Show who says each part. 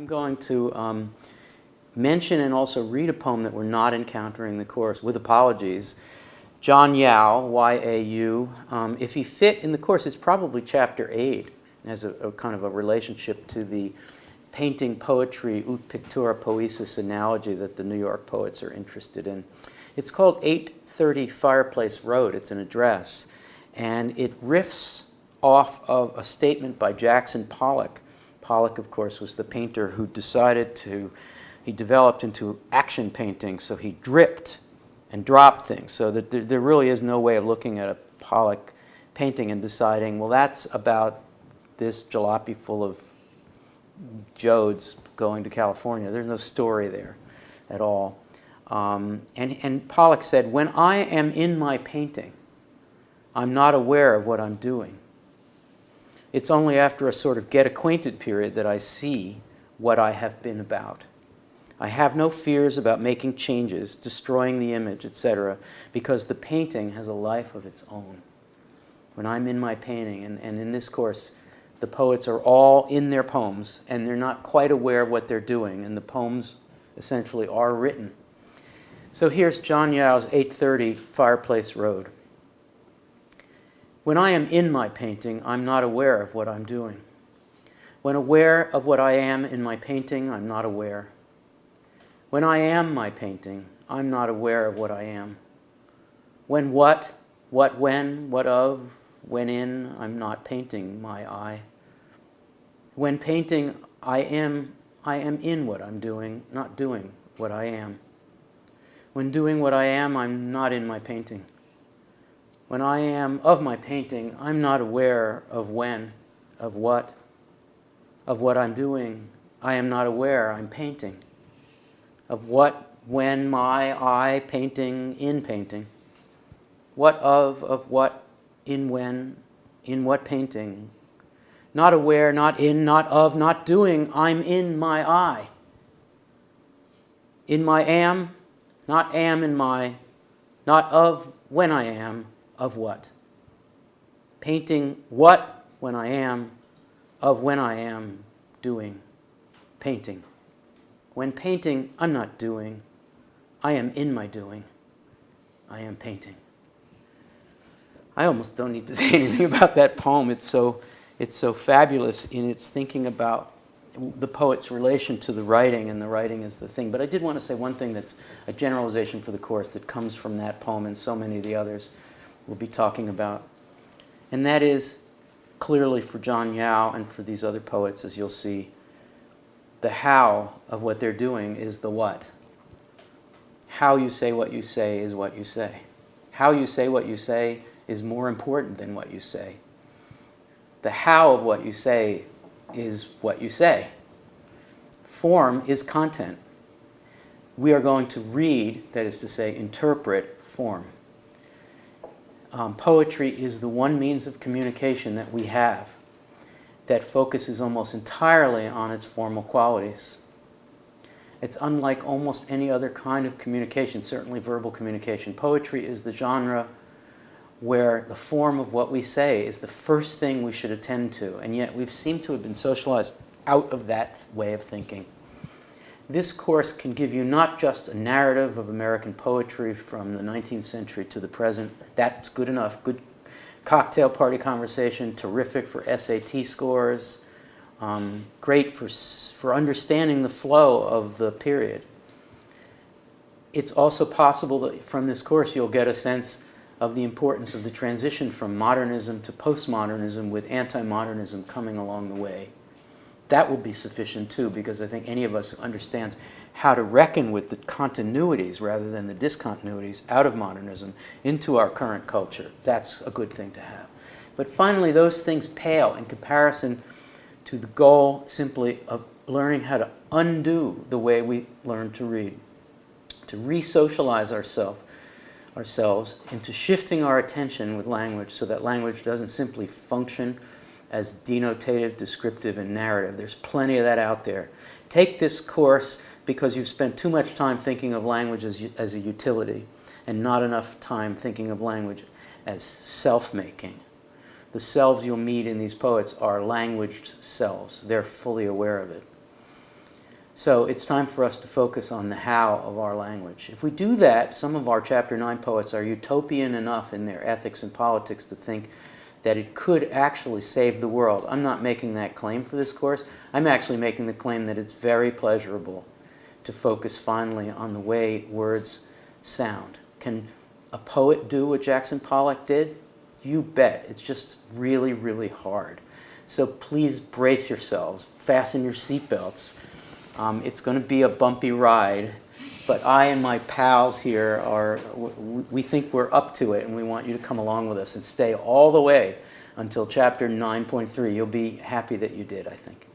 Speaker 1: I'm going to mention and also read a poem that we're not encountering in the course, with apologies. John Yau, Y-A-U. If he fit in the course, it's probably chapter 8, as a kind of a relationship to the painting, poetry, ut pictura poesis analogy that the New York poets are interested in. It's called 830 Fireplace Road. It's an address. And it riffs off of a statement by Jackson Pollock. Pollock, of course, was the painter who he developed into action painting, so he dripped and dropped things. So that there really is no way of looking at a Pollock painting and deciding, well, that's about this jalopy full of Jodes going to California. There's no story there at all. And Pollock said, when I am in my painting, I'm not aware of what I'm doing. It's only after a sort of get acquainted period that I see what I have been about. I have no fears about making changes, destroying the image, etc., because the painting has a life of its own. When I'm in my painting, and in this course, the poets are all in their poems, and they're not quite aware of what they're doing, and the poems essentially are written. So here's John Yau's 830 Fireplace Road. When I am in my painting, I'm not aware of what I'm doing. When aware of what I am in my painting, I'm not aware. When I am my painting, I'm not aware of what I am. When what when, what of, when in, I'm not painting my I. When painting, I am in what I'm doing, not doing what I am. When doing what I am, I'm not in my painting. When I am of my painting, I'm not aware of when, of what I'm doing. I am not aware I'm painting. Of what, when, my, I, painting, in painting. What of what, in when, in what painting. Not aware, not in, not of, not doing, I'm in my I. In my am, not am in my, not of when I am, of what. Painting what when I am, of when I am, doing, painting. When painting, I'm not doing. I am in my doing. I am painting. I almost don't need to say anything about that poem. It's so fabulous in its thinking about the poet's relation to the writing, and the writing is the thing. But I did want to say one thing that's a generalization for the course that comes from that poem and so many of the others we'll be talking about. And that is, clearly for John Yau and for these other poets, as you'll see, the how of what they're doing is the what. How you say what you say is what you say. How you say what you say is more important than what you say. The how of what you say is what you say. Form is content. We are going to read, that is to say, interpret form. Poetry is the one means of communication that we have that focuses almost entirely on its formal qualities. It's unlike almost any other kind of communication, certainly verbal communication. Poetry is the genre where the form of what we say is the first thing we should attend to, and yet we've seemed to have been socialized out of that way of thinking. This course can give you not just a narrative of American poetry from the 19th century to the present. That's good enough. Good cocktail party conversation, terrific for SAT scores, great for understanding the flow of the period. It's also possible that from this course you'll get a sense of the importance of the transition from modernism to postmodernism, with anti-modernism coming along the way. That will be sufficient too, because I think any of us who understands how to reckon with the continuities rather than the discontinuities out of modernism into our current culture, that's a good thing to have. But finally, those things pale in comparison to the goal simply of learning how to undo the way we learn to read, to re-socialize ourselves into shifting our attention with language so that language doesn't simply function as denotative, descriptive, and narrative. There's plenty of that out there. Take this course because you've spent too much time thinking of language as a utility and not enough time thinking of language as self-making. The selves you'll meet in these poets are languaged selves. They're fully aware of it. So it's time for us to focus on the how of our language. If we do that, some of our Chapter 9 poets are utopian enough in their ethics and politics to think that it could actually save the world. I'm not making that claim for this course. I'm actually making the claim that it's very pleasurable to focus finally on the way words sound. Can a poet do what Jackson Pollock did? You bet. It's just really, really hard. So please brace yourselves, fasten your seatbelts. It's going to be a bumpy ride, but I and my pals here we think we're up to it, and we want you to come along with us and stay all the way until chapter 9.3. You'll be happy that you did, I think.